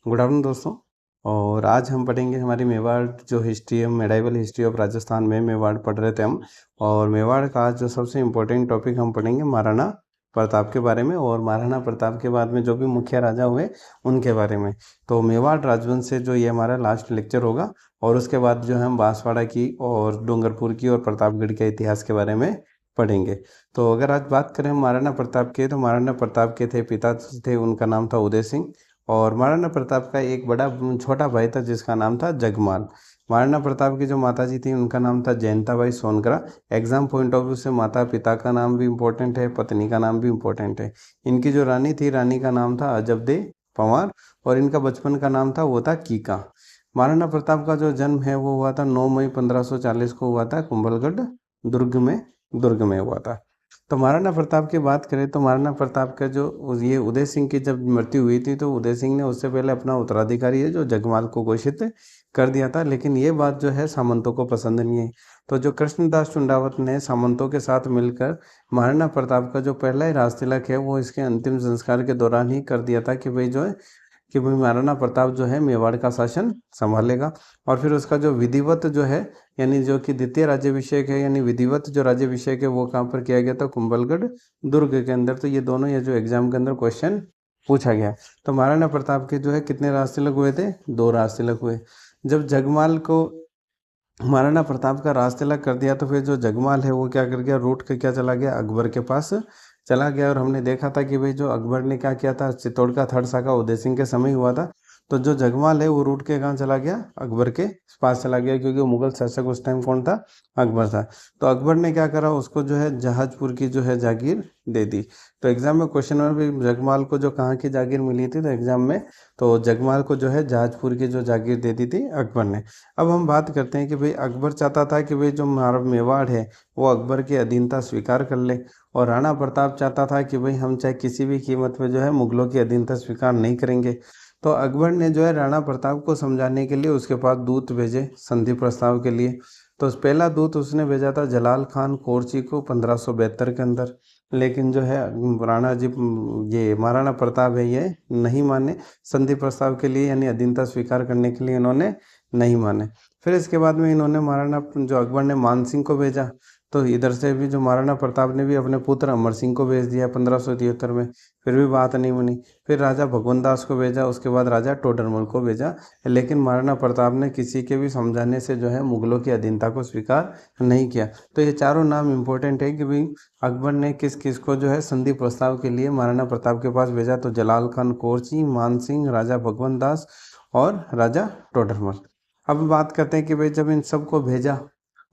Good afternoon दोस्तों। और आज हम पढ़ेंगे हमारी मेवाड़ जो हिस्ट्री है, मेडाइवल हिस्ट्री ऑफ राजस्थान में मेवाड़ पढ़ रहे थे हम। और मेवाड़ का आज जो सबसे इम्पोर्टेंट टॉपिक हम पढ़ेंगे महाराणा प्रताप के बारे में, और महाराणा प्रताप के बाद में जो भी मुख्य राजा हुए उनके बारे में। तो मेवाड़ राजवंश से जो ये हमारा लास्ट लेक्चर होगा, और उसके बाद जो है हम बांसवाड़ा की और डूंगरपुर की और प्रतापगढ़ के इतिहास के बारे में पढ़ेंगे। तो अगर आज बात करें महाराणा प्रताप के, तो महाराणा प्रताप के पिता थे, उनका नाम था उदय सिंह। और महाराणा प्रताप का एक बड़ा छोटा भाई था जिसका नाम था जगमाल। महाराणा प्रताप की जो माताजी थी उनका नाम था जयंताबाई सोनकरा। एग्जाम पॉइंट ऑफ व्यू से माता पिता का नाम भी इम्पोर्टेंट है, पत्नी का नाम भी इम्पोर्टेंट है। इनकी जो रानी थी, रानी का नाम था अजबदे पंवार, और इनका बचपन का नाम था वो था कीका। महाराणा प्रताप का जो जन्म है वो हुआ था 9 मई 1540 को हुआ था, कुंभलगढ़ दुर्ग में हुआ था। तो महाराणा प्रताप की बात करें तो महाराणा प्रताप का जो ये उदय सिंह की जब मृत्यु हुई थी, तो उदय सिंह ने उससे पहले अपना उत्तराधिकारी है जो जगमाल को घोषित कर दिया था। लेकिन ये बात जो है सामंतों को पसंद नहीं आई। तो जो कृष्णदास चुंडावत ने सामंतों के साथ मिलकर महाराणा प्रताप का जो पहला ही राज तिलक है वो इसके अंतिम संस्कार के दौरान ही कर दिया था कि भाई जो है कि भाई महाराणा प्रताप जो है मेवाड़ का शासन संभालेगा। और फिर उसका जो विधिवत जो है, यानी जो कि द्वितीय राज्याभिषेक है, यानी विधिवत जो राज्याभिषेक है वो कहाँ पर किया गया था, कुंभलगढ़ दुर्ग के अंदर। तो ये दोनों ये जो एग्जाम के अंदर क्वेश्चन पूछा गया। तो महाराणा प्रताप के जो है कितने राज तिलक हुए थे? 2 राज तिलक हुए। जब जगमाल को महाराणा प्रताप का राज तिलक कर दिया, तो फिर जो जगमाल है वो क्या कर गया, रूट के क्या चला गया, अकबर के पास चला गया। और हमने देखा था कि भाई जो अकबर ने क्या किया था, चित्तौड़ का थर्ड शाखा उदय सिंह के समय हुआ था। तो जो जगमाल है वो रूट के कहाँ चला गया, अकबर के पास चला गया, क्योंकि मुगल शासक उस टाइम कौन था, अकबर था। तो अकबर ने क्या करा, उसको जो है जहाजपुर की जो है जागीर दे दी। तो एग्जाम में क्वेश्चन में भी जगमाल को जो कहाँ की जागीर मिली थी, तो एग्जाम में तो जगमाल को जो है जहाजपुर की जो जागीर दे दी थी अकबर ने। अब हम बात करते हैं कि भाई अकबर चाहता था कि भाई जो हमारा मेवाड़ है वो अकबर की अधीनता स्वीकार कर ले, और राणा प्रताप चाहता था कि भाई हम चाहे किसी भी कीमत पे जो है मुगलों की अधीनता स्वीकार नहीं करेंगे। तो अकबर ने जो है राणा प्रताप को समझाने के लिए उसके पास दूत भेजे संधि प्रस्ताव के लिए। तो पहला दूत उसने भेजा था जलाल खान कोरची को 1572 के अंदर। लेकिन जो है राणा जी, ये महाराणा प्रताप है, ये नहीं माने संधि प्रस्ताव के लिए, यानी अधीनता स्वीकार करने के लिए इन्होंने नहीं माने। फिर इसके बाद में इन्होंने महाराणा जो अकबर ने मान सिंह को भेजा। तो इधर से भी जो महाराणा प्रताप ने भी अपने पुत्र अमर सिंह को भेज दिया 1573 में। फिर भी बात नहीं बनी। फिर राजा भगवंत दास को भेजा, उसके बाद राजा टोडरमल को भेजा। लेकिन महाराणा प्रताप ने किसी के भी समझाने से जो है मुगलों की अधीनता को स्वीकार नहीं किया। तो ये चारों नाम इम्पोर्टेंट है कि भाई अकबर ने किस किस को जो है संधि प्रस्ताव के लिए महाराणा प्रताप के पास भेजा। तो जलाल खान कोरची, मान सिंह, राजा भगवंत दास और राजा टोडरमल। अब बात करते हैं कि भाई जब इन सबको भेजा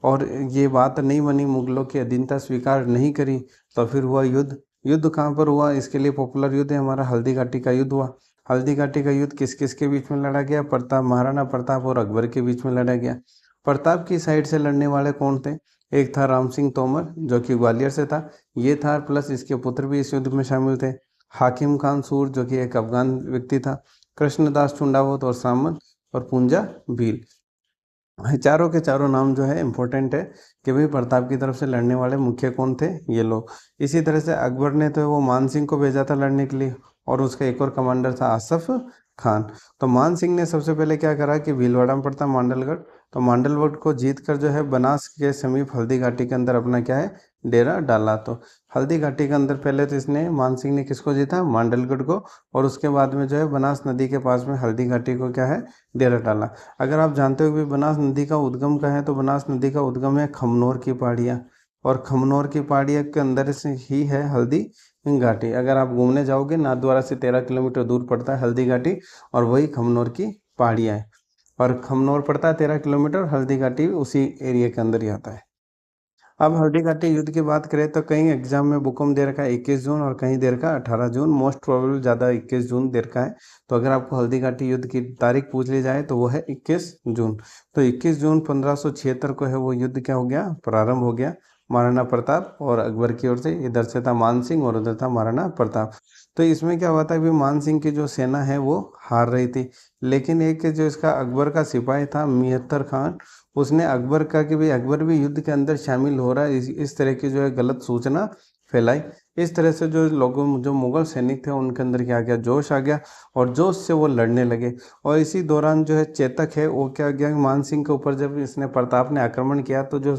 और ये बात नहीं बनी, मुगलों की अधीनता स्वीकार नहीं करी, तो फिर हुआ युद्ध। युद्ध कहाँ पर हुआ, इसके लिए पॉपुलर युद्ध है हमारा हल्दी घाटी का युद्ध हुआ। हल्दी घाटी का युद्ध किस किस के बीच में लड़ा गया? महाराणा प्रताप और अकबर के बीच में लड़ा गया। प्रताप की साइड से लड़ने वाले कौन थे? एक था राम सिंह तोमर जो कि ग्वालियर से था, ये था, प्लस इसके पुत्र भी इस युद्ध में शामिल थे। हाकिम खान सूर जो कि एक अफगान व्यक्ति था, कृष्णदास चुंडावत और सामंत, और पूंजा भील। चारों के चारों नाम जो है इम्पोर्टेंट है कि भाई प्रताप की तरफ से लड़ने वाले मुख्य कौन थे, ये लोग। इसी तरह से अकबर ने तो वो मान सिंह को भेजा था लड़ने के लिए, और उसका एक और कमांडर था आसफ खान। तो मान सिंह ने सबसे पहले क्या करा कि भीलवाड़ा में पड़ता मांडलगढ़, तो मांडलगढ़ को जीत कर जो है बनास के समीप हल्दी घाटी के अंदर अपना क्या है, डेरा डाला। तो हल्दी घाटी के अंदर पहले तो इसने मान सिंह ने किसको जीता, मांडलगढ़ को, और उसके बाद में जो है बनास नदी के पास में हल्दी घाटी को क्या है, डेरा डाला। अगर आप जानते हो कि बनास नदी का उद्गम कहाँ है, तो बनास नदी का उद्गम है खमनोर की पहाड़ियाँ, और खमनोर की पहाड़ियाँ के अंदर से ही है हल्दी घाटी। अगर आप घूमने जाओगे, नाथद्वारा से 13 किलोमीटर दूर पड़ता है हल्दी घाटी, और वही खमनोर की पहाड़ियाँ है। और खमनोर पड़ता है 13 किलोमीटर, हल्दी घाटी उसी एरिया के अंदर ही आता है। अब हल्दी घाटी युद्ध की बात करें तो कहीं एग्जाम में बुकम दे रखा है 21 जून, और कहीं दे रखा है 18 जून। मोस्ट प्रोबेबल ज़्यादा 21 जून दे रखा है। तो अगर आपको हल्दी घाटी युद्ध की तारीख पूछ ली जाए तो वो है 21 जून। तो 21 जून 1576 को है वो युद्ध क्या हो गया, प्रारंभ हो गया। महाराणा प्रताप और अकबर की ओर से, इधर से था मान सिंह और उधर था महाराणा प्रताप। तो इसमें क्या हुआ था कि मान सिंह की जो सेना है वो हार रही थी। लेकिन एक जो इसका अकबर का सिपाही था मिहत्तर खान, उसने अकबर का कि भाई अकबर भी युद्ध के अंदर शामिल हो रहा है, इस तरह की जो है गलत सूचना फैलाई। इस तरह से जो लोगों जो मुगल सैनिक थे उनके अंदर क्या गया, जोश आ गया और जोश से वो लड़ने लगे। और इसी दौरान जो है चेतक है वो क्या गया, मान सिंह के ऊपर जब इसने प्रताप ने आक्रमण किया तो जो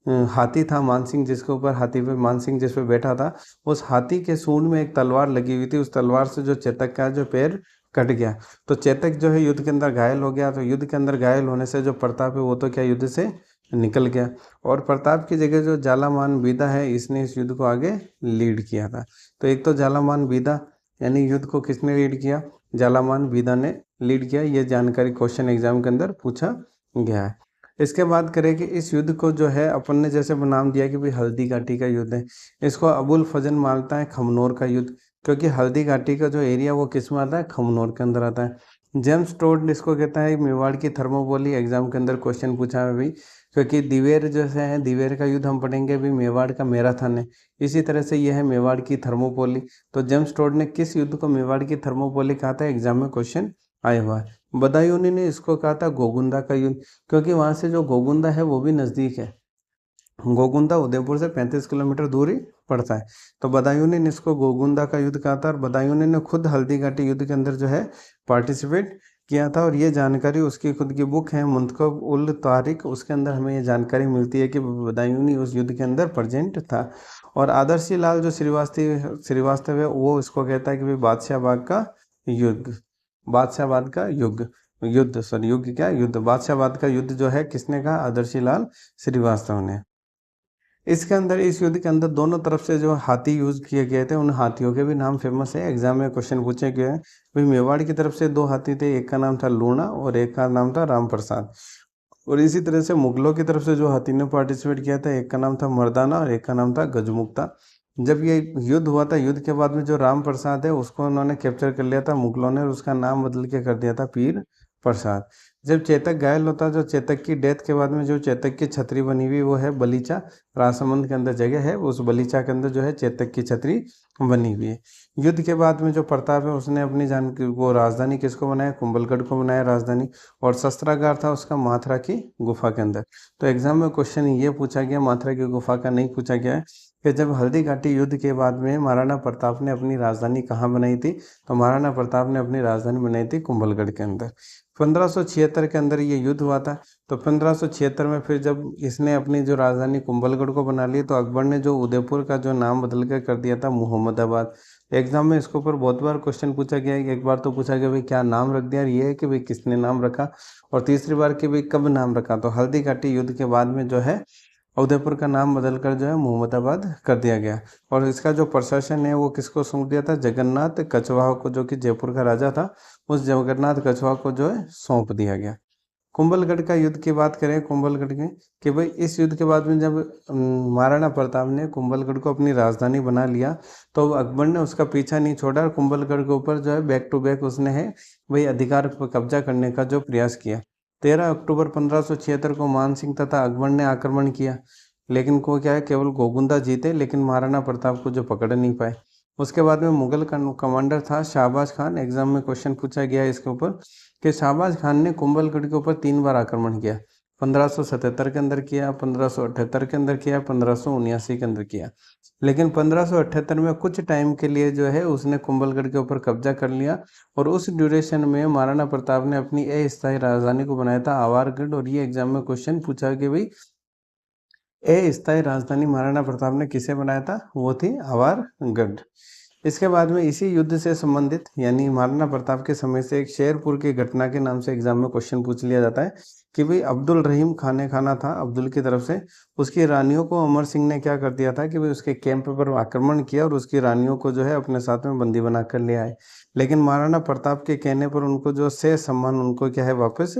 हाथी था मान सिंह, जिसके ऊपर हाथी पे मान सिंह जिस पे बैठा था, उस हाथी के सूंड में एक तलवार लगी हुई थी। उस तलवार से जो चेतक का जो पैर कट गया। तो चेतक जो है युद्ध के अंदर घायल हो गया। तो युद्ध के अंदर घायल होने से जो प्रताप है वो तो क्या युद्ध से निकल गया। और प्रताप की जगह जो जालामान बीदा है इसने इस युद्ध को आगे लीड किया था। तो एक तो जालामान बीदा यानी युद्ध को किसने लीड किया, जालामान बीदा ने लीड किया। ये जानकारी क्वेश्चन एग्जाम के अंदर पूछा गया है। इसके बाद करें कि इस युद्ध को जो है अपन ने जैसे नाम दिया कि भाई हल्दी घाटी का युद्ध है, इसको अबुल फजल मानता है खमनोर का युद्ध, क्योंकि हल्दी घाटी का जो एरिया वो किस में आता है, खमनोर के अंदर आता है। जेम्स टोड इसको कहता है मेवाड़ की थर्मोपोली, एग्जाम के अंदर क्वेश्चन पूछा है भाई। क्योंकि दिवेर जैसे है, दिवेर का युद्ध हम पढ़ेंगे भी, मेवाड़ का मैराथन है। इसी तरह से यह है मेवाड़ की थर्मोपोली। तो जेम्स टोड ने किस युद्ध को मेवाड़ की थर्मोपोली कहा था, एग्जाम में क्वेश्चन आया हुआ है। बदायूनी ने इसको कहा था गोगुंदा का युद्ध, क्योंकि वहां से जो गोगुंदा है वो भी नज़दीक है। गोगुंदा उदयपुर से 35 किलोमीटर दूरी पड़ता है। तो बदायूनी ने इसको गोगुंदा का युद्ध कहा था। और बदायूनी ने खुद हल्दी घाटी युद्ध के अंदर जो है पार्टिसिपेट किया था। और ये जानकारी उसकी खुद की बुक है मुंतखब उल तारिक, उसके अंदर हमें ये जानकारी मिलती है कि बदायूनी उस युद्ध के अंदर प्रेजेंट था। और आदर्शी लाल जो श्रीवास्तव है वो इसको कहता है कि भाई बादशाहबाद का युद्ध, बादशाहबाद का युद्ध युद्ध सॉरी युद्ध क्या युद्ध बादशाहबाद का युद्ध जो है किसने कहा, आदर्शी लाल श्रीवास्तव ने। इसके अंदर इस युद्ध के अंदर दोनों तरफ से जो हाथी यूज किए गए थे उन हाथियों के भी नाम फेमस है, एग्जाम में क्वेश्चन पूछे गए हैं। भाई मेवाड़ की तरफ से दो हाथी थे, एक का नाम था लूणा और एक का नाम था राम प्रसाद। और इसी तरह से मुगलों की तरफ से जो हाथी ने पार्टिसिपेट किया था, एक का नाम था मर्दाना और एक का नाम था गजमुक्ता। जब ये युद्ध हुआ था, युद्ध के बाद में जो राम प्रसाद है उसको उन्होंने कैप्चर कर लिया था मुगलों ने, और उसका नाम बदल के कर दिया था पीर प्रसाद। जब चेतक घायल होता, जो चेतक की डेथ के बाद में जो चेतक की छतरी बनी हुई वो है बलीचा, राजसमंद के अंदर जगह है, उस बलीचा के अंदर जो है चेतक की छतरी बनी हुई है। युद्ध के बाद में जो प्रताप है उसने अपनी जान वो राजधानी किसको बनाया, कुंभलगढ़ को बनाया राजधानी। और शस्त्रागार था उसका माथुरा की गुफा के अंदर। तो एग्जाम में क्वेश्चन ये पूछा गया, माथुरा की गुफा का नहीं पूछा गया है कि जब हल्दी घाटी युद्ध के बाद में महाराणा प्रताप ने अपनी राजधानी कहाँ बनाई थी, तो महाराणा प्रताप ने अपनी राजधानी बनाई थी कुंभलगढ़ के अंदर। 1576 के अंदर ये युद्ध हुआ था। तो 1576 में फिर जब इसने अपनी जो राजधानी कुंभलगढ़ को बना ली, तो अकबर ने जो उदयपुर का जो नाम बदल कर दिया था मुहम्मदाबाद। एग्जाम में इसके ऊपर बहुत बार क्वेश्चन पूछा गया है। एक बार तो पूछा गया भाई क्या नाम रख दिया, और ये है कि भाई किसने नाम रखा, और तीसरी बार कि भाई कब नाम रखा। तो हल्दी घाटी युद्ध के बाद में जो है उदयपुर का नाम बदलकर जो है मुहम्मदाबाद कर दिया गया। और इसका जो प्रशासन है वो किसको सौंप दिया था, जगन्नाथ कछवाहा को, जो कि जयपुर का राजा था, उस जगन्नाथ कछवाहा को जो है सौंप दिया गया। कुंभलगढ़ का युद्ध की बात करें, कुंभलगढ़ के कि भाई इस युद्ध के बाद में जब महाराणा प्रताप ने कुंभलगढ़ को अपनी राजधानी बना लिया, तो अकबर ने उसका पीछा नहीं छोड़ा और कुंभलगढ़ के ऊपर जो है बैक टू बैक उसने है वही अधिकार पर कब्जा करने का जो प्रयास किया। 13 अक्टूबर 1576 को मान सिंह तथा अकबर ने आक्रमण किया, लेकिन को क्या है केवल गोगुंदा जीते, लेकिन महाराणा प्रताप को जो पकड़ नहीं पाए। उसके बाद में मुगल कमांडर था शाहबाज खान, एग्जाम में क्वेश्चन पूछा गया है इसके ऊपर कि शाहबाज खान ने कुंभलगढ़ के ऊपर 3 बार आक्रमण किया। 1577 के अंदर किया, 1578 के अंदर किया, 1579 के अंदर किया। लेकिन 1578 में कुछ टाइम के लिए जो है उसने कुंभलगढ़ के ऊपर कब्जा कर लिया, और उस ड्यूरेशन में महाराणा प्रताप ने अपनी अस्थायी राजधानी को बनाया था आवारगढ़। और ये एग्जाम में क्वेश्चन पूछा कि भाई अस्थायी राजधानी महाराणा प्रताप ने किसे बनाया था, वो थी आवारगढ़। इसके बाद में इसी युद्ध से संबंधित यानी महाराणा प्रताप के समय से एक शेरपुर की घटना के नाम से एग्जाम में क्वेश्चन पूछ लिया जाता है कि भाई अब्दुल रहीम खाने खाना था अब्दुल की तरफ से, उसकी रानियों को अमर सिंह ने क्या कर दिया था कि भाई उसके कैंप पर आक्रमण किया और उसकी रानियों को जो है अपने साथ में बंदी बना कर ले आए। लेकिन महाराणा प्रताप के कहने पर उनको जो से सम्मान उनको क्या है वापस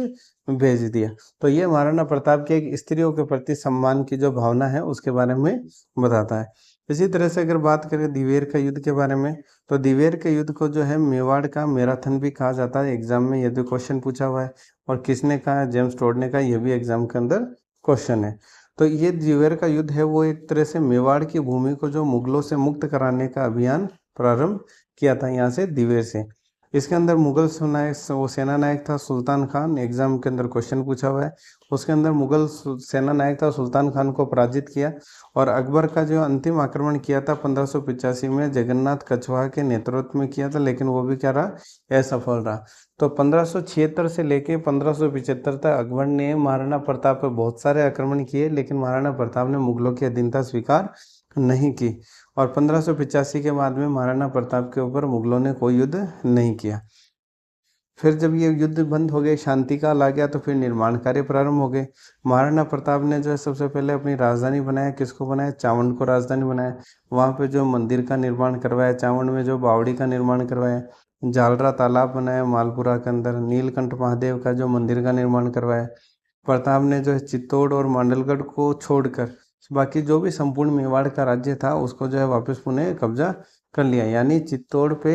भेज दिया। तो ये महाराणा प्रताप के एक स्त्रियों के प्रति सम्मान की जो भावना है उसके बारे में बताता है। इसी तरह से अगर बात करें दिवेर का युद्ध के बारे में, तो दिवेर के युद्ध को जो है मेवाड़ का मैराथन भी कहा जाता है। एग्जाम में ये भी क्वेश्चन पूछा हुआ है, और किसने कहा, जेम्स टोड ने कहा, यह भी एग्जाम के अंदर क्वेश्चन है। तो ये दिवेर का युद्ध है वो एक तरह से मेवाड़ की भूमि को जो मुगलों से मुक्त कराने का अभियान प्रारंभ किया था यहाँ से दिवेर से। इसके अंदर मुगल वो सेना नायक था सुल्तान खान, एग्जाम के अंदर क्वेश्चन पूछा हुआ है। उसके अंदर मुगल सेना नायक था सुल्तान खान को पराजित किया। और अकबर का जो अंतिम आक्रमण किया था 1585 में जगन्नाथ कछवाहा के नेतृत्व में किया था, लेकिन वो भी क्या रहा, असफल रहा। तो 1576 से लेके 1575 तक अकबर ने महाराणा प्रताप पर बहुत सारे आक्रमण किए, लेकिन महाराणा प्रताप ने मुगलों की अधीनता स्वीकार नहीं की। और 1585 के बाद में महाराणा प्रताप के ऊपर मुगलों ने कोई युद्ध नहीं किया। फिर जब ये युद्ध बंद हो गए, शांति काल आ गया, तो फिर निर्माण कार्य प्रारंभ हो गए। महाराणा प्रताप ने जो है सबसे पहले अपनी राजधानी बनाया, किसको बनाया, चावंड को राजधानी बनाया। वहाँ पे जो मंदिर का निर्माण करवाया, चावंड में जो बावड़ी का निर्माण करवाया, जालरा तालाब बनाया मालपुरा के अंदर, नीलकंठ महादेव का जो मंदिर का निर्माण करवाया। प्रताप ने जो है चित्तौड़ और मांडलगढ़ को छोड़कर बाकी जो भी संपूर्ण मेवाड़ का राज्य था उसको जो है वापस पुनः कब्जा कर लिया। यानी चित्तौड़ पे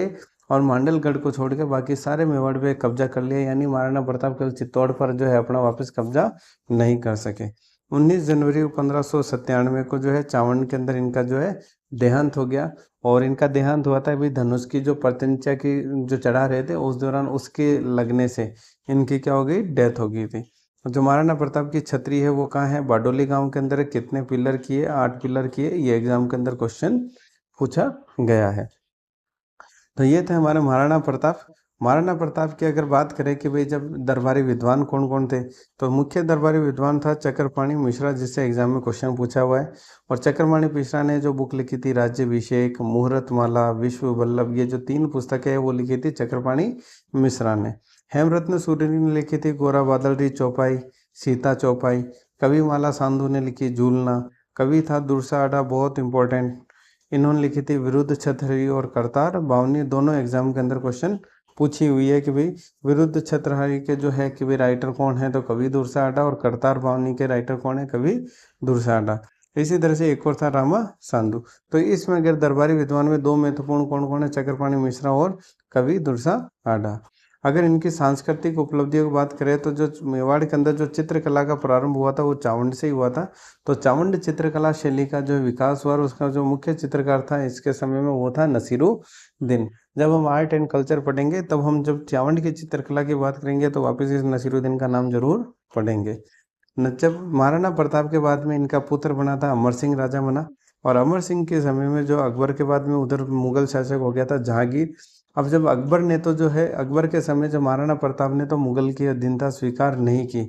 और मांडलगढ़ को छोड़ के बाकी सारे मेवाड़ पे कब्जा कर लिया। यानी महाराणा प्रताप केवल चित्तौड़ पर जो है अपना वापस कब्जा नहीं कर सके। 19 जनवरी 1597 को जो है चावंड के अंदर इनका जो है देहांत हो गया। और इनका देहांत हुआ था भाई धनुष की जो प्रत्यंचा की जो चढ़ा रहे थे उस दौरान उसके लगने से इनकी क्या हो गई, डेथ हो गई थी। जो महाराणा प्रताप की छतरी है वो कहाँ है, बाडोली गांव के अंदर। कितने पिलर किए, 8 पिलर किए। ये एग्जाम के अंदर क्वेश्चन पूछा गया है। तो ये थे हमारे महाराणा प्रताप। महाराणा प्रताप की अगर बात करें कि भाई जब दरबारी विद्वान कौन कौन थे, तो मुख्य दरबारी विद्वान था चक्रपाणी मिश्रा, जिससे एग्जाम में क्वेश्चन पूछा हुआ है। और चक्रपाणी मिश्रा ने जो बुक लिखी थी राज्याभिषेक, मुहूर्तमाला, विश्व वल्लभ, ये जो 3 पुस्तकें है वो लिखी थी चक्रपाणी मिश्रा ने। हेमरत्न सूरी ने लिखी थी गोरा बादल चौपाई, सीता चौपाई। कविमाला सांधु ने लिखी झूलना। कवि था दुर्साहड़ा, बहुत इंपॉर्टेंट, इन्होंने लिखी थी विरुद्ध छत्रहरी और करतार बावनी। दोनों एग्जाम के अंदर क्वेश्चन पूछी हुई है कि भाई विरुद्ध छत्रहरी के जो है कि भाई राइटर कौन है, तो कवि दुर्साहड़ा। और करतार बावनी के राइटर कौन है, कवि दुर्साहड़ा। इसी तरह से एक और था रामा सांधु। तो इसमें अगर दरबारी विद्वान में 2 महत्वपूर्ण कौन कौन है, चक्रपाणी मिश्रा और कवि दुर्साहड़ा। अगर इनकी सांस्कृतिक उपलब्धियों की बात करें तो जो मेवाड़ के अंदर जो चित्रकला का प्रारंभ हुआ था वो चावंड से ही हुआ था। तो चावंड चित्रकला शैली का जो विकास हुआ, उसका जो मुख्य चित्रकार था इसके समय में वो था नसीरुद्दीन। जब हम आर्ट एंड कल्चर पढ़ेंगे तब हम जब चावंड की चित्रकला की बात करेंगे तो वापस इस नसीरुद्दीन का नाम जरूर पढ़ेंगे। जब महाराणा प्रताप के बाद में इनका पुत्र बना था अमर सिंह राजा बना। और अमर सिंह के समय में जो अकबर के बाद में उधर मुगल शासक हो गया था जहांगीर। अब जब अकबर ने तो जो है अकबर के समय जब महाराणा प्रताप ने तो मुगल की अधीनता स्वीकार नहीं की,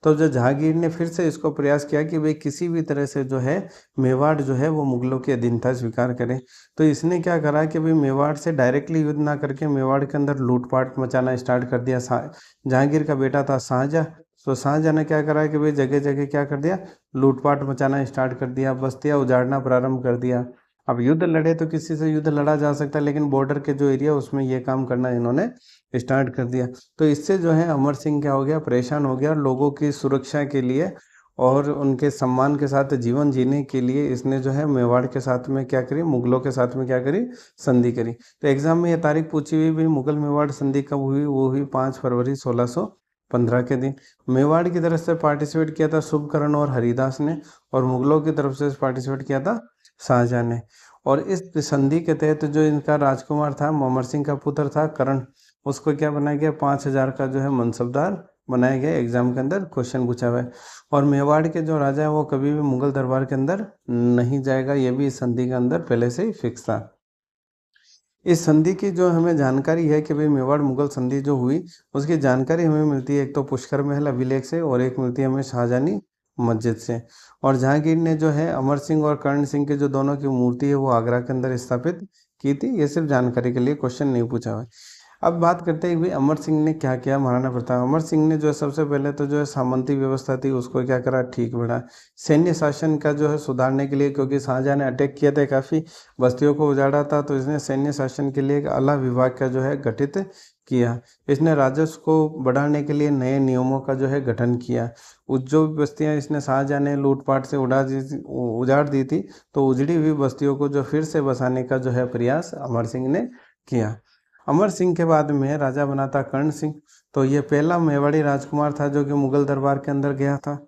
तो जो जहांगीर ने फिर से इसको प्रयास किया कि भाई किसी भी तरह से जो है मेवाड़ जो है वो मुगलों की अधीनता स्वीकार करे। तो इसने क्या करा कि भाई मेवाड़ से डायरेक्टली युद्ध ना करके मेवाड़ के अंदर लूटपाट मचाना स्टार्ट कर दिया। जहांगीर का बेटा था शाहजहाँ। तो शाहजहाँ ने क्या करा कि भाई जगह जगह क्या कर दिया, लूटपाट मचाना स्टार्ट कर दिया, बस्तियां उजाड़ना प्रारंभ कर दिया। अब युद्ध लड़े तो किसी से युद्ध लड़ा जा सकता है, लेकिन बॉर्डर के जो एरिया उसमें ये काम करना इन्होंने स्टार्ट कर दिया। तो इससे जो है अमर सिंह क्या हो गया, परेशान हो गया। लोगों की सुरक्षा के लिए और उनके सम्मान के साथ जीवन जीने के लिए इसने जो है मेवाड़ के साथ में क्या करी, मुगलों के साथ में क्या करी, संधि करी। तो एग्जाम में ये तारीख पूछी हुई भी, मुगल मेवाड़ संधि कब हुई, वो हुई 5 फरवरी 1615 के दिन। मेवाड़ की तरफ से पार्टिसिपेट किया था शुभकर्ण और हरिदास ने, और मुगलों की तरफ से पार्टिसिपेट किया था शाहजहाँ ने। और इस संधि के तहत जो इनका राजकुमार था, अमर सिंह का पुत्र था कर्ण, उसको क्या बनाया गया, 5000 का जो है मनसबदार बनाया गया। एग्जाम के अंदर क्वेश्चन पूछा हुआ है। और मेवाड़ के जो राजा है वो कभी भी मुगल दरबार के अंदर नहीं जाएगा, ये भी इस संधि के अंदर पहले से ही फिक्स था। इस संधि की जो हमें जानकारी है कि भाई मेवाड़ मुगल संधि जो हुई उसकी जानकारी हमें मिलती है एक तो पुष्कर महल अभिलेख से, और एक मिलती है हमें शाहजहानी मस्जिद से। और जहांगीर ने जो है अमर सिंह और कर्ण सिंह के जो दोनों की मूर्ति है वो आगरा के अंदर स्थापित की थी। ये सिर्फ जानकारी के लिए, क्वेश्चन नहीं पूछा हुआ है। अब बात करते हैं भाई अमर सिंह ने क्या किया। महाराणा प्रताप, अमर सिंह ने जो है सबसे पहले तो जो है सामंती व्यवस्था थी उसको क्या करा, ठीक बढ़ा। सैन्य शासन का जो है सुधारने के लिए, क्योंकि शाहजहाँ ने अटैक किया था, काफ़ी बस्तियों को उजाड़ा था, तो इसने सैन्य शासन के लिए एक अलग विभाग का जो है गठित किया। इसने राजस्व को बढ़ाने के लिए नए नियमों का जो है गठन किया। जो बस्तियां इसने शाहजहाँ ने लूटपाट से उजाड़ दी थी, तो उजड़ी हुई बस्तियों को जो फिर से बसाने का जो है प्रयास अमर सिंह ने किया। अमर सिंह के बाद में राजा बना था कर्ण सिंह। तो ये पहला मेवाड़ी राजकुमार था जो कि मुगल दरबार के अंदर गया था।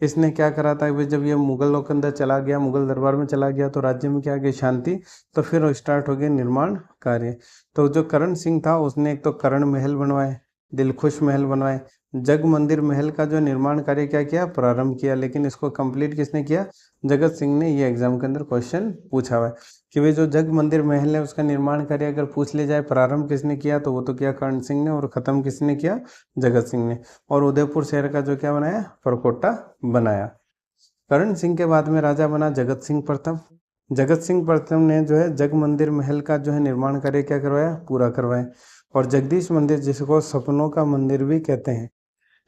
इसने क्या करा था कि जब ये मुगलों के अंदर चला गया, मुगल दरबार में चला गया, तो राज्य में क्या आ गई, शांति। तो फिर स्टार्ट हो गया निर्माण कार्य। तो जो करण सिंह था उसने एक तो करण महल बनवाए, दिलखुश महल बनवाए, जग मंदिर महल का जो निर्माण कार्य क्या किया, प्रारंभ किया, लेकिन इसको कंप्लीट किसने किया, जगत सिंह ने। ये एग्जाम के अंदर क्वेश्चन पूछा हुआ है कि भाई जो जग मंदिर महल है उसका निर्माण कार्य अगर पूछ ले जाए प्रारंभ किसने किया, तो वो तो किया कर्ण सिंह ने, और खत्म किसने किया, जगत सिंह ने। और उदयपुर शहर का जो क्या बनाया, परकोटा बनाया। कर्ण सिंह के बाद में राजा बना जगत सिंह प्रथम। जगत सिंह प्रथम ने जो है जग मंदिर महल का जो है निर्माण कार्य क्या करवाया, पूरा करवाया। और जगदीश मंदिर जिसको सपनों का मंदिर भी कहते हैं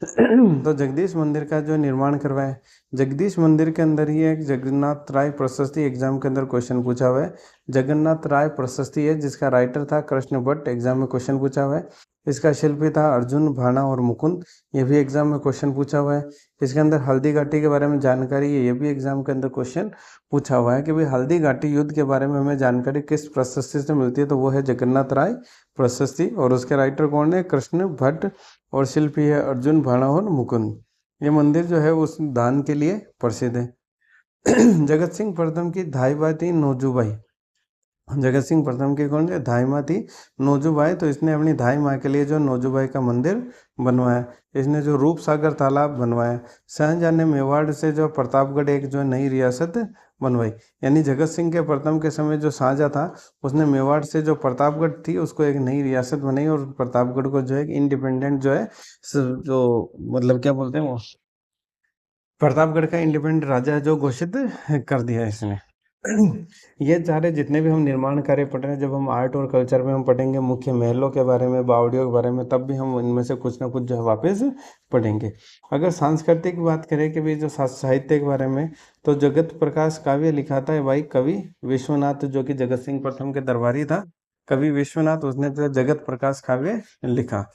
तो जगदीश मंदिर का जो निर्माण करवाया। जगदीश मंदिर के अंदर ही एक जगन्नाथ राय प्रशस्ति एग्जाम के अंदर क्वेश्चन पूछा हुआ है। जगन्नाथ राय प्रशस्ति है जिसका राइटर था कृष्ण भट्ट, एग्जाम में क्वेश्चन पूछा हुआ है। इसका शिल्पी था अर्जुन, भाणा और मुकुंद, ये भी एग्जाम में क्वेश्चन पूछा हुआ है। इसके अंदर हल्दी घाटी के बारे में जानकारी है, ये भी एग्जाम के अंदर क्वेश्चन पूछा हुआ है कि भाई हल्दी घाटी युद्ध के बारे में हमें जानकारी किस प्रशस्ति से मिलती है, तो वो है जगन्नाथ राय प्रशस्ति। और उसके राइटर कौन है, कृष्ण भट्ट, और शिल्पी है अर्जुन, भाणा और मुकुंद। ये मंदिर जो है उस दान के लिए प्रसिद्ध है। जगत सिंह प्रथम की धाई बाई थी नौजूबाई। जगत सिंह प्रथम की कौन सी धाई माँ थी, नौजूबाई। तो इसने अपनी धाई माँ के लिए जो नौजूबाई का मंदिर बनवाया। इसने जो रूप सागर तालाब बनवाया। शाहजहां ने मेवाड़ से जो प्रतापगढ़ एक जो नई रियासत बनवाई। यानी जगत सिंह के प्रथम के समय जो शाहजहां था उसने मेवाड़ से जो प्रतापगढ़ थी उसको एक नई रियासत बनाई, और प्रतापगढ़ को जो है इंडिपेंडेंट जो है जो मतलब क्या बोलते हैं वो, प्रतापगढ़ का इंडिपेंडेंट राजा जो घोषित कर दिया इसने। ये सारे जितने भी हम निर्माण कार्य पढ़ रहे हैं, जब हम आर्ट और कल्चर में हम पढ़ेंगे मुख्य महलों के बारे में, बावड़ियों के बारे में, तब भी हम इनमें से कुछ ना कुछ जो है वापस पढ़ेंगे। अगर सांस्कृतिक बात करें कि भाई जो साहित्य के बारे में, तो जगत प्रकाश काव्य लिखा था भाई कवि विश्वनाथ, जो कि जगत सिंह प्रथम के दरबारी था, कवि विश्वनाथ, उसने जो जगत प्रकाश काव्य लिखा।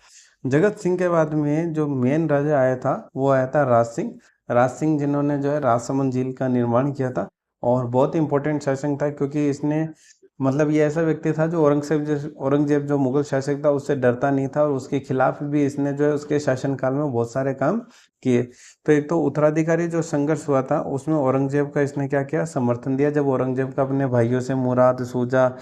जगत सिंह के बाद में जो मेन राजा आया था वो आया था राज सिंह। राज सिंह जिन्होंने जो है राजसमंद झील का निर्माण किया था, और बहुत इंपॉर्टेंट शासक था क्योंकि इसने मतलब ये ऐसा व्यक्ति था जो औरंगजेब जो मुगल शासक था उससे डरता नहीं था, और उसके खिलाफ भी इसने जो है उसके शासनकाल में बहुत सारे काम किए। तो एक तो उत्तराधिकारी जो संघर्ष हुआ था उसमें औरंगजेब का इसने क्या किया, समर्थन दिया। जब औरंगजेब का अपने भाइयों से मुराद, सूजा,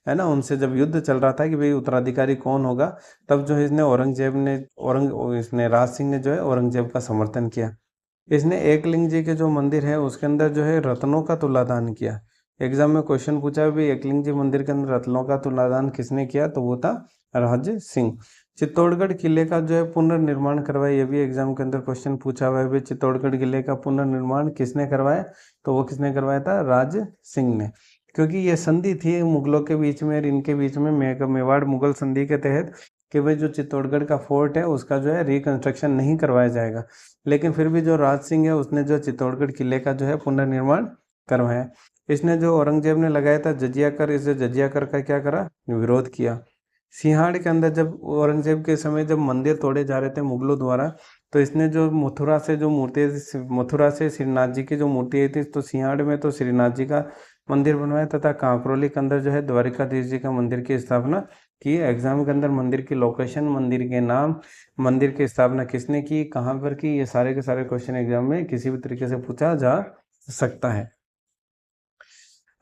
है ना, उनसे जब युद्ध चल रहा था कि भाई उत्तराधिकारी कौन होगा, तब जो है इसने राज सिंह ने जो है औरंगजेब का समर्थन किया। इसने एकलिंग जी के जो मंदिर है उसके अंदर जो है रत्नों का तुलादान किया। एग्जाम में क्वेश्चन पूछा भी एकलिंग जी मंदिर के अंदर रत्नों का तुलादान किसने किया, तो वो था राज सिंह। चित्तौड़गढ़ किले का जो है पुनर्निर्माण करवाया, ये भी एग्जाम के अंदर क्वेश्चन पूछा हुआ है भी चित्तौड़गढ़ किले का पुनर्निर्माण किसने करवाया, तो वो किसने करवाया था, राज सिंह ने। क्योंकि ये संधि थी मुगलों के बीच में और इनके बीच में, मेवाड़ मुगल संधि के तहत, कि भाई जो चित्तौड़गढ़ का फोर्ट है उसका जो है रिकंस्ट्रक्शन नहीं करवाया जाएगा। लेकिन फिर भी जो राज सिंह है उसने जो चित्तौड़गढ़ किले का जो है पुनर्निर्माण करवाया। इसने जो औरंगजेब ने लगाया था जजिया कर, इस जजिया कर का क्या करा, विरोध किया। सिंहाड़ के अंदर जब औरंगजेब के समय जब मंदिर तोड़े जा रहे थे मुगलों द्वारा, तो इसने जो मथुरा से जो मूर्ति, मथुरा से श्रीनाथ जी की जो मूर्ति आई थी, तो सिंहाड़ में तो श्रीनाथ जी का मंदिर बनवाया, तथा कांकरोली के अंदर जो है द्वारिकाधीश जी का मंदिर की स्थापना की। एग्जाम के अंदर मंदिर की लोकेशन, मंदिर के नाम, मंदिर की स्थापना किसने की, कहाँ पर की, ये सारे के सारे क्वेश्चन एग्जाम में किसी भी तरीके से पूछा जा सकता है।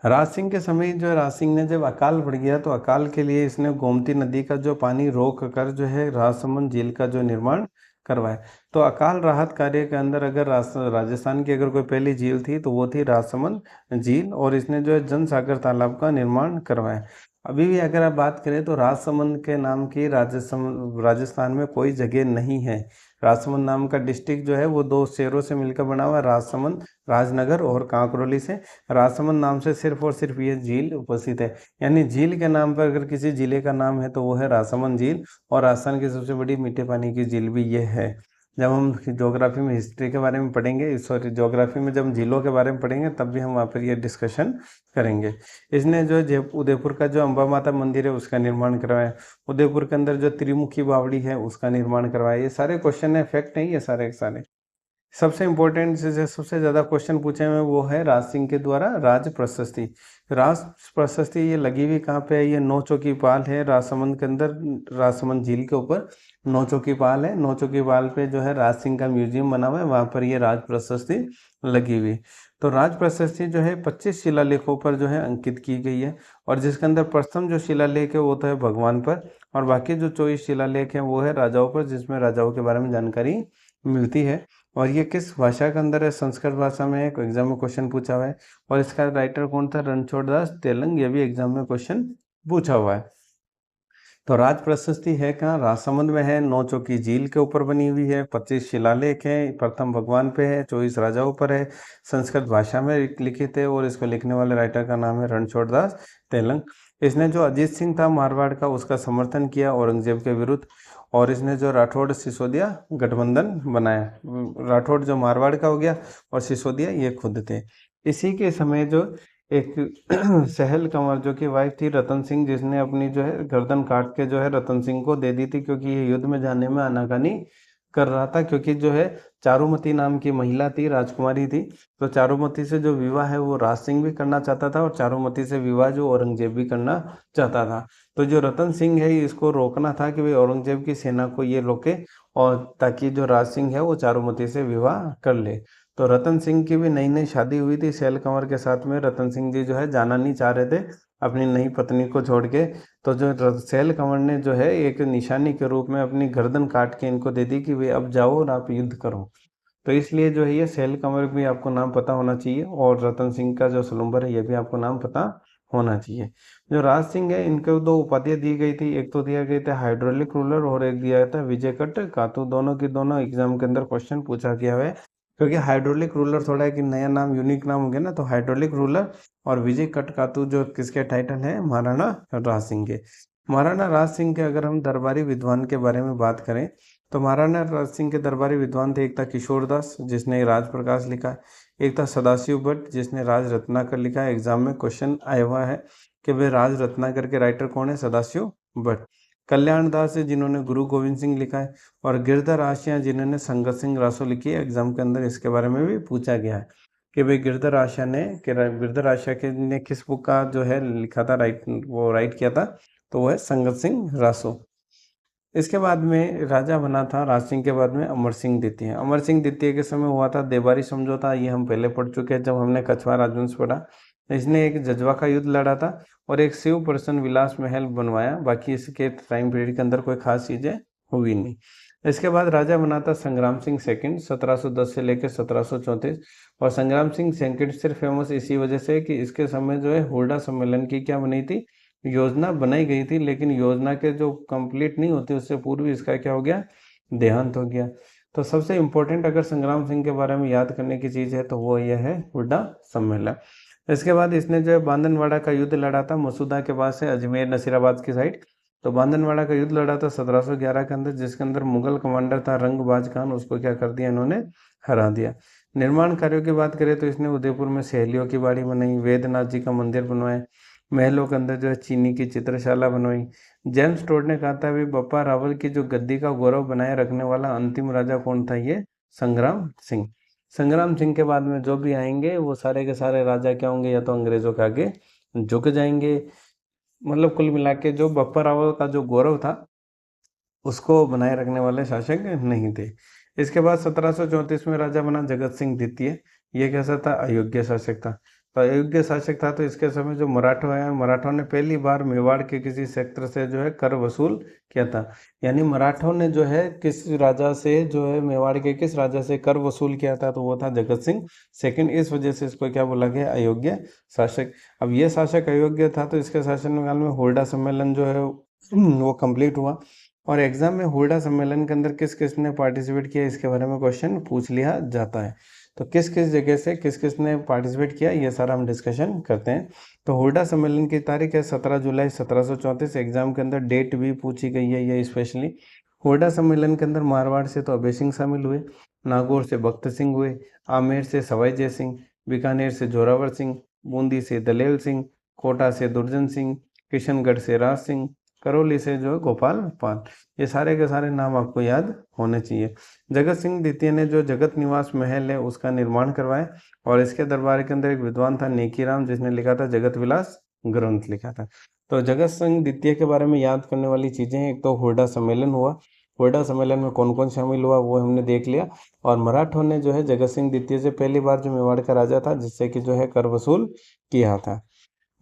राज सिंह के समय जो है राज सिंह ने जब अकाल पड़ गया तो अकाल के लिए इसने गोमती नदी का जो पानी रोक कर जो है राजसमंद झील का जो निर्माण करवाया। तो अकाल राहत कार्य के अंदर अगर राजस्थान की अगर कोई पहली झील थी तो वो थी राजसमंद झील, और इसने जो है जनसागर तालाब का निर्माण करवाया। अभी भी अगर आप बात करें तो राजसमंद के नाम की राजस्थान में कोई जगह नहीं है। राजसमंद नाम का डिस्ट्रिक्ट जो है वो दो शहरों से मिलकर बना हुआ है, राजसमंद, राजनगर और कांकरोली से। राजसमंद नाम से सिर्फ और सिर्फ ये झील उपस्थित है। यानी झील के नाम पर अगर किसी जिले का नाम है तो वो है राजसमंद झील, और राजस्थान की सबसे बड़ी मीठे पानी की झील भी ये है। जब हम ज्योग्राफी में हिस्ट्री के बारे में पढ़ेंगे, सॉरी ज्योग्राफी में जब हम झीलों के बारे में पढ़ेंगे तब भी हम वहाँ पर ये डिस्कशन करेंगे। इसने जो उदयपुर का जो अम्बा माता मंदिर है उसका निर्माण करवाया। उदयपुर के अंदर जो त्रिमुखी बावड़ी है उसका निर्माण करवाया। ये सारे क्वेश्चन है, फैक्ट नहीं, ये सारे के सारे। सबसे इम्पोर्टेंट से सबसे ज़्यादा क्वेश्चन पूछे हुए वो है राज सिंह के द्वारा राज प्रशस्ति। राज प्रशस्ति ये लगी हुई कहाँ पे है, ये नौ चौकी पाल है राजसमंद के अंदर, राजसमंद झील के ऊपर नौ चौकी पाल है। नौ चौकी पाल पे जो है राज सिंह का म्यूजियम बना हुआ है, वहाँ पर ये राज प्रशस्ति लगी हुई। तो राज प्रशस्ति जो है 25 शिलालेखों पर जो है अंकित की गई है, और जिसके अंदर प्रथम जो शिलालेख है वो तो है भगवान पर, और बाकी जो 24 शिलालेख हैं वो है राजाओं पर, जिसमें राजाओं के बारे में जानकारी मिलती है। और ये किस भाषा के अंदर है? संस्कृत भाषा में है, एग्जाम में क्वेश्चन पूछा हुआ है। और इसका राइटर कौन था? रणछोड़ दास तेलंग, ये भी एग्जाम में क्वेश्चन पूछा हुआ है। तो राज प्रशस्ति है कहाँ? राजसमंद में है, 9 चौकी झील के ऊपर बनी हुई है, 25 शिलालेख है, प्रथम भगवान पे है, 24 राजाओं पर है, संस्कृत भाषा में लिखित है, और इसको लिखने वाले राइटर का नाम है रणछोड़ दास तेलंग। इसने जो अजीत सिंह था मारवाड़ का, उसका समर्थन किया औरंगजेब के विरुद्ध, और इसने जो राठौड़ सिसोदिया गठबंधन बनाया। राठौड़ जो मारवाड़ का हो गया, और सिसोदिया ये खुद थे। इसी के समय जो एक सहल कंवर जो की वाइफ थी रतन सिंह, जिसने अपनी जो है गर्दन काट के जो है रतन सिंह को दे दी थी, क्योंकि ये युद्ध में जाने में आनाकानी कर रहा था। क्योंकि जो है चारुमती नाम की महिला थी, राजकुमारी थी, तो चारुमती से जो विवाह है वो राज सिंह भी करना चाहता था, और चारुमती से विवाह जो औरंगजेब भी करना चाहता था। तो जो रतन सिंह है इसको रोकना था कि भाई औरंगजेब की सेना को ये रोके, और ताकि जो राज सिंह है वो चारुमती से विवाह कर ले। तो रतन सिंह की भी नई नई शादी हुई थी सैल कंवर के साथ में। रतन सिंह जी जो है जाना नहीं चाह रहे थे अपनी नई पत्नी को छोड़ के, तो जो सैल कंवर ने जो है एक निशानी के रूप में अपनी गर्दन काट के इनको दे दी कि वे अब जाओ और आप युद्ध करो। तो इसलिए जो है ये सैल कंवर भी आपको नाम पता होना चाहिए, और रतन सिंह का जो सलूम्बर है ये भी आपको नाम पता होना चाहिए। जो राज सिंह है इनको 2 उपाधियां दी गई थी, एक तो दिया गया था हाइड्रोलिक रूलर, और एक दिया था विजय कट कातू। दोनों की दोनों एग्जाम के अंदर क्वेश्चन पूछा गया है, क्योंकि हाइड्रोलिक रूलर थोड़ा एक नया नाम, यूनिक नाम हो गया ना। तो हाइड्रोलिक रूलर और विजय कटकातू जो किसके टाइटल है? महाराणा राज सिंह के। महाराणा राज सिंह के अगर हम दरबारी विद्वान के बारे में बात करें, तो महाराणा राज सिंह के दरबारी विद्वान थे, एक था किशोर दास जिसने राज प्रकाश लिखा, एक था सदाशिव भट्ट जिसने राज रत्नाकर लिखा है। एग्जाम में क्वेश्चन आया हुआ है कि वे राज रत्नाकर के राइटर कौन है? सदाशिव भट्ट। कल्याण दास है जिन्होंने गुरु गोविंद सिंह लिखा है, और गिरधर आशिया जिन्होंने संगत सिंह रासो लिखी है। एग्जाम के अंदर इसके बारे में भी पूछा गया है कि भाई गिरधर आशिया ने किस बुक का जो है लिखा था, राइट किया था? तो वो है संगत सिंह रासो। इसके बाद में राजा बना था राज सिंह के बाद में अमर सिंह द्वितीय। अमर सिंह द्वितीय के समय हुआ था देवारी समझौता, ये हम पहले पढ़ चुके हैं जब हमने कछवार राजवंश पढ़ा। इसने एक जज्वा का युद्ध लड़ा था, और एक शिव प्रसन्न विलास महल बनवाया। बाकी इसके टाइम पीरियड के अंदर कोई खास चीजें हुई नहीं। इसके बाद राजा बना था संग्राम सिंह सेकंड, 1710 से लेकर 1734। और संग्राम सिंह सेकंड सिर्फ फेमस इसी वजह से कि इसके समय जो है हुड्डा सम्मेलन की क्या बनी थी? योजना बनाई गई थी, लेकिन योजना के जो कंप्लीट नहीं होती उससे पूर्व इसका क्या हो गया? देहांत हो गया। तो सबसे इम्पोर्टेंट अगर संग्राम सिंह के बारे में याद करने की चीज़ है तो वो यह है हुड्डा सम्मेलन। इसके बाद इसने जो है बांदनवाड़ा का युद्ध लड़ा था, मसूदा के पास है अजमेर नसीराबाद की साइड। तो बांदनवाड़ा का युद्ध लड़ा था 1711 के अंदर, जिसके अंदर मुगल कमांडर था रंगबाज खान, उसको क्या कर दिया इन्होंने? हरा दिया। निर्माण कार्यों की बात करें तो इसने उदयपुर में सहेलियों की बाड़ी बनाई, वेदनाथ जी का मंदिर बनवाया, महलों के अंदर जो है चीनी की चित्रशाला बनवाई। जेम्स टोड ने कहा था भी बप्पा रावल की जो गद्दी का गौरव बनाए रखने वाला अंतिम राजा कौन था? ये संग्राम सिंह। संग्राम सिंह के बाद में जो भी आएंगे वो सारे के सारे राजा क्या होंगे? या तो अंग्रेजों के आगे झुक जाएंगे। मतलब कुल मिला के जो बप्पा रावल का जो गौरव था उसको बनाए रखने वाले शासक नहीं थे। इसके बाद 1734 में राजा बना जगत सिंह द्वितीय। ये कैसा था? अयोग्य शासक था। तो अयोग्य शासक था, तो इसके समय जो मराठा है, मराठों ने पहली बार मेवाड़ के किसी क्षेत्र से जो है कर वसूल किया था। यानी मराठों ने जो है किस राजा से जो है मेवाड़ के किस राजा से कर वसूल किया था? तो वो था जगत सिंह सेकंड। इस वजह से इसको क्या बोला गया? अयोग्य शासक। अब ये शासक अयोग्य था, तो इसके शासनकाल में हुड्डा सम्मेलन जो है वो कंप्लीट हुआ। और एग्जाम में हुड्डा सम्मेलन के अंदर किस किस ने पार्टिसिपेट किया इसके बारे में क्वेश्चन पूछ लिया जाता है। तो किस किस जगह से किस किस ने पार्टिसिपेट किया ये सारा हम डिस्कशन करते हैं। तो हुड्डा सम्मेलन की तारीख है 17 जुलाई 1734। एग्जाम के अंदर डेट भी पूछी गई है ये स्पेशली। हुड्डा सम्मेलन के अंदर मारवाड़ से तो अभय सिंह शामिल हुए, नागौर से बख्त सिंह हुए, आमेर से सवाई जय सिंह, बीकानेर से जोरावर सिंह, बूंदी से दलेल सिंह, कोटा से दुर्जन सिंह, किशनगढ़ से राज सिंह, करौली से जो है गोपाल पाल। ये सारे के सारे नाम आपको याद होने चाहिए। जगत सिंह द्वितीय ने जो जगत निवास महल है उसका निर्माण करवाया, और इसके दरबार के अंदर एक विद्वान था नेकीराम जिसने लिखा था जगत विलास ग्रंथ लिखा था। तो जगत सिंह द्वितीय के बारे में याद करने वाली चीजें हैं, एक तो हुड्डा सम्मेलन हुआ, कोयटा सम्मेलन में कौन कौन शामिल हुआ वो हमने देख लिया। और मराठों ने जो है जगत सिंह द्वितीय से पहली बार जो मेवाड़ का राजा था, जिससे कि जो है कर वसूल किया था।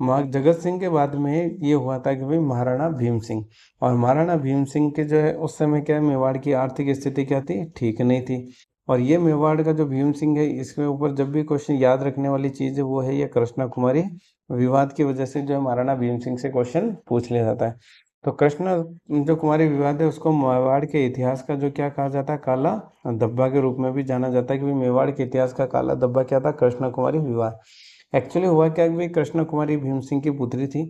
जगत सिंह के बाद में ये हुआ था कि भाई महाराणा भीम सिंह। और महाराणा भीम सिंह के जो है उस समय क्या है, मेवाड़ की आर्थिक स्थिति क्या थी, ठीक नहीं थी। और ये मेवाड़ का जो भीम सिंह है, इसके ऊपर जब भी क्वेश्चन याद रखने वाली चीज़ है वो है ये कृष्णा कुमारी विवाद की वजह से जो है महाराणा भीम सिंह से क्वेश्चन पूछ लिया जाता है। तो कृष्णा जो कुमारी विवाद है उसको मेवाड़ के इतिहास का जो क्या कहा जाता है, काला धब्बा के रूप में भी जाना जाता है कि भाई मेवाड़ के इतिहास का काला धब्बा क्या था, कृष्णा कुमारी विवाद। एक्चुअली हुआ क्या कि भाई कृष्णा कुमारी भीम सिंह की पुत्री थी।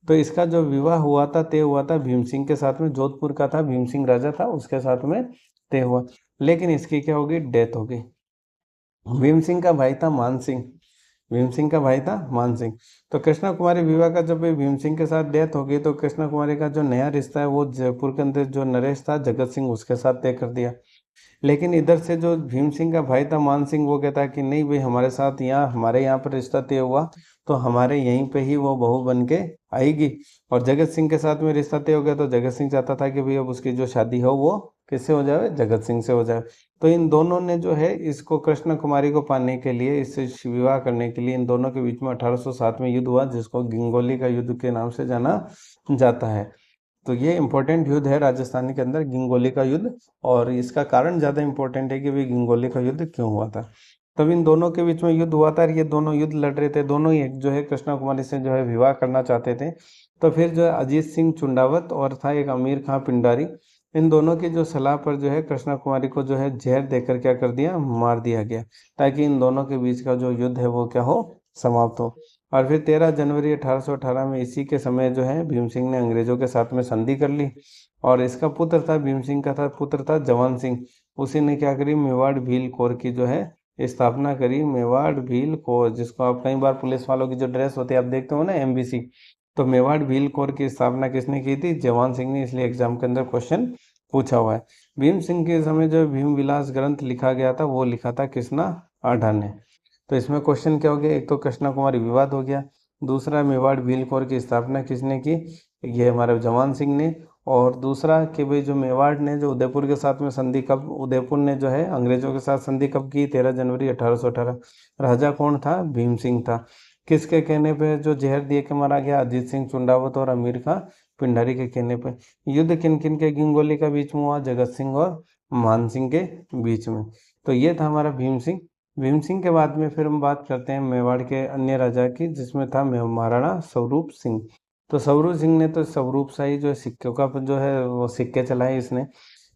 तो इसका जो विवाह हुआ था, तय हुआ था भीम सिंह के साथ में, जोधपुर का था, भीम सिंह राजा था, उसके साथ में तय हुआ। लेकिन इसकी क्या हो गई, डेथ हो गई। भीम सिंह का भाई था मान सिंह, भीम सिंह का भाई था मान सिंह। तो कृष्णा कुमारी विवाह का जब भीम सिंह के साथ डेथ हो गई, तो कृष्णा कुमारी का जो नया रिश्ता है वो जयपुर के अंदर जो नरेश था जगत सिंह, उसके साथ तय कर दिया। लेकिन इधर से जो भीम सिंह का भाई था मान सिंह, वो कहता है कि नहीं भाई, हमारे साथ यहाँ, हमारे यहाँ पर रिश्ता तय हुआ तो हमारे यहीं पे ही वो बहू बन के आएगी। और जगत सिंह के साथ में रिश्ता तय हो गया, तो जगत सिंह चाहता था कि भाई अब उसकी जो शादी हो वो किससे हो जाए, जगत सिंह से हो जाए। तो इन दोनों ने जो है इसको कृष्ण कुमारी को पाने के लिए, इससे विवाह करने के लिए इन दोनों के बीच में 1807 में युद्ध हुआ, जिसको गिंगोली का युद्ध के नाम से जाना जाता है। तो ये इंपॉर्टेंट युद्ध है राजस्थान के अंदर, गिंगोली का युद्ध। और इसका कारण ज़्यादा इंपॉर्टेंट है कि भाई गिंगोली का युद्ध क्यों हुआ था। तब इन दोनों के बीच में युद्ध हुआ था और ये दोनों युद्ध लड़ रहे थे, दोनों ही एक जो है कृष्णा कुमारी से जो है विवाह करना चाहते थे। तो फिर जो है अजीत सिंह चुंडावत और था एक अमीर खां पिंडारी, इन दोनों की जो सलाह पर जो है कृष्णा कुमारी को जो है जहर देकर क्या कर दिया, मार दिया गया, ताकि इन दोनों के बीच का जो युद्ध है वो क्या हो, समाप्त हो। और फिर 13 जनवरी 1818 में इसी के समय जो है भीम सिंह ने अंग्रेजों के साथ में संधि कर ली। और इसका पुत्र था, भीम सिंह का था पुत्र था जवान सिंह, उसी ने क्या करी, मेवाड़ भील कोर की जो है स्थापना करी। मेवाड़ भील कोर, जिसको आप कई बार पुलिस वालों की जो ड्रेस होती है आप देखते हो ना, एमबीसी, तो मेवाड़ भील कोर की स्थापना किसने की थी, जवान सिंह ने। इसलिए एग्जाम के अंदर क्वेश्चन पूछा हुआ है। भीम सिंह के समय जो भीम विलास ग्रंथ लिखा गया था वो लिखा था कृष्णा आढ़ा ने। तो इसमें क्वेश्चन क्या हो गया, एक तो कृष्णा कुमारी विवाद हो गया, दूसरा मेवाड़ भील कोर की स्थापना किसने की, ये हमारे जवान सिंह ने। और दूसरा कि भाई जो मेवाड़ ने जो उदयपुर के साथ में संधि कब, उदयपुर ने जो है अंग्रेजों के साथ संधि कब की, 13 जनवरी 1818। राजा कौन था, भीम सिंह था। किसके कहने पे जो जहर दिए के मारा गया, अजीत सिंह चुंडावत और अमीर खां पिंडारी के कहने पे। युद्ध किन किन के गिंगोली का बीच में हुआ, जगत सिंह और मान सिंह के बीच में। तो ये था हमारा भीम सिंह। भीम सिंह के बाद में फिर हम बात करते हैं मेवाड़ के अन्य राजा की, जिसमें था महाराणा स्वरूप सिंह। तो स्वरूप सिंह ने तो स्वरूप शाही जो है सिक्कों का जो है वो सिक्के चलाए इसने।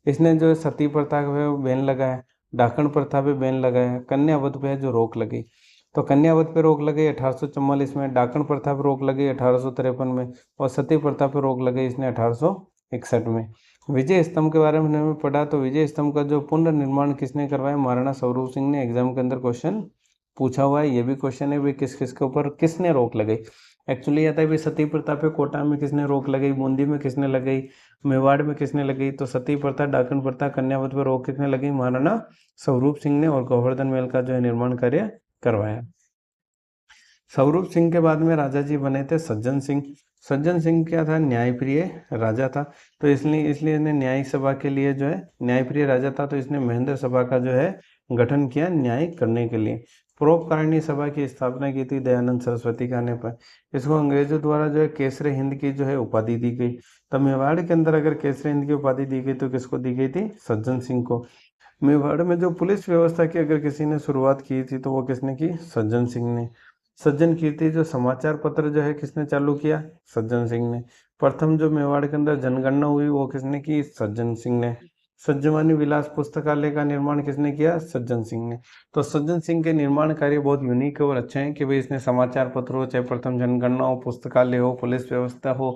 इसने जो है सती प्रथा पे बैन लगाया, डाकण प्रथा पे बैन लगाया, कन्यावध पे जो रोक लगी। तो कन्यावध पे रोक लगी 1844 में, डाकण प्रथा पे रोक लगी 1853 में, और सती प्रथा पे रोक लगी इसने 1861 में। विजय स्तंभ के बारे में हमने पढ़ा, तो विजय स्तंभ का जो पुनर्निर्माण किसने करवाया, महाराणा स्वरूप सिंह ने। एग्जाम के अंदर क्वेश्चन पूछा हुआ है, ये भी क्वेश्चन है भाई किस किस के ऊपर किसने रोक लगाई। एक्चुअली आता है भाई सती प्रथा पे कोटा में किसने रोक लगाई, बूंदी में किसने लगाई, मेवाड़ में किसने लगाई। तो सती प्रथा, डाकन प्रथा, कन्यावध पर रोक किसने लगी, महाराणा स्वरूप सिंह ने। और गोवर्धन महल का जो है निर्माण कार्य करवाया। स्वरूप सिंह के बाद में राजा जी बने थे सज्जन सिंह। सज्जन सिंह क्या था, न्यायप्रिय राजा था। तो इसलिए इसलिए इसने न्यायिक सभा के लिए जो है, न्यायप्रिय राजा था तो इसने महेंद्र सभा का जो है गठन किया न्याय करने के लिए। परोपकारिणी सभा की स्थापना की थी दयानंद सरस्वती के आने पर। इसको अंग्रेजों द्वारा जो है केसरे हिंद की जो है उपाधि दी गई। तो मेवाड़ के अंदर अगर केसरे हिंद की उपाधि दी गई तो किसको दी गई थी, सज्जन सिंह को। मेवाड़ में जो पुलिस व्यवस्था की अगर किसी ने शुरुआत की थी तो वो किसने की, सज्जन सिंह ने। सज्जन कीर्ति जो समाचार पत्र जो है किसने चालू किया, सज्जन सिंह ने। प्रथम जो मेवाड़ के अंदर जनगणना हुई वो किसने की, सज्जन सिंह ने। सज्जवानी विलास पुस्तकालय का निर्माण किसने किया, सज्जन सिंह ने। तो सज्जन सिंह के निर्माण कार्य बहुत यूनिक और अच्छे हैं कि भाई इसने समाचार पत्र हो, चाहे प्रथम जनगणना हो, पुस्तकालय हो, पुलिस व्यवस्था हो,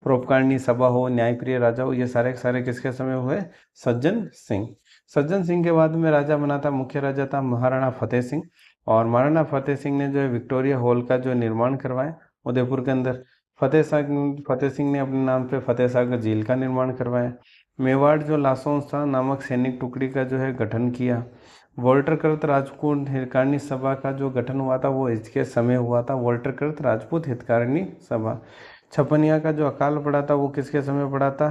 परोपकारिणी सभा हो, न्यायप्रिय राजा हो, ये सारे सारे किसके समय हुए, सज्जन सिंह। सज्जन सिंह के बाद में राजा बना था, मुख्य राजा था महाराणा फतेह सिंह। और महाराणा फतेह सिंह ने जो है विक्टोरिया हॉल का जो निर्माण करवाया उदयपुर के अंदर। फतेह सिंह ने अपने नाम पे फतेह सागर झील का निर्माण करवाया। मेवाड़ जो लासोंस था नामक सैनिक टुकड़ी का जो है गठन किया। वोल्टरकृत राजपूत हितकारिणी सभा का जो गठन हुआ था वो इसके समय हुआ था, वोल्टरकृत राजपूत हितकारिणी सभा। छपनिया का जो अकाल पड़ा था वो किसके समय पड़ा था,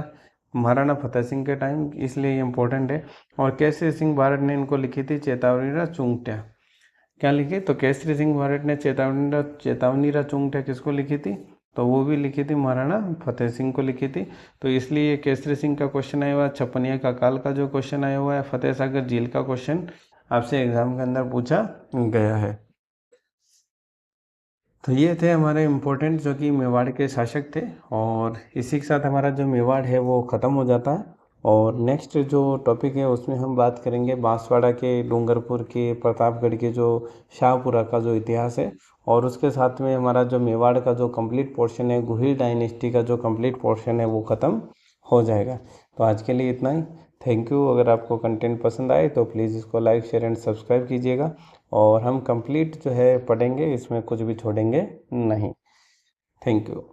महाराणा फतेह सिंह के टाइम, इसलिए ये इम्पोर्टेंट है। और केसरी सिंह भारत ने इनको लिखी थी चेतावनी चुंगटिया। क्या लिखी? तो केसरी सिंह भारत ने चेतावनी चुंगटिया किसको लिखी थी? तो वो भी लिखी थी महाराणा फतेह सिंह को लिखी थी। तो इसलिए केसरी सिंह का क्वेश्चन आया हुआ है, छपनिया का काल का जो क्वेश्चन आया हुआ है, फतेह सागर झील का क्वेश्चन आपसे एग्जाम के अंदर पूछा गया है। तो ये थे हमारे इम्पोर्टेंट जो कि मेवाड़ के शासक थे, और इसी के साथ हमारा जो मेवाड़ है वो ख़त्म हो जाता है। और नेक्स्ट जो टॉपिक है उसमें हम बात करेंगे बांसवाड़ा के, डूंगरपुर के, प्रतापगढ़ के जो शाहपुरा का जो इतिहास है, और उसके साथ में हमारा जो मेवाड़ का जो कंप्लीट पोर्शन है, गुहिल डायनेस्टी का जो कंप्लीट पोर्शन है वो ख़त्म हो जाएगा। तो आज के लिए इतना ही। Thank you. अगर आपको कंटेंट पसंद आए तो प्लीज़ इसको लाइक, शेयर एंड सब्सक्राइब कीजिएगा। और हम कंप्लीट जो है पढ़ेंगे, इसमें कुछ भी छोड़ेंगे नहीं। Thank you.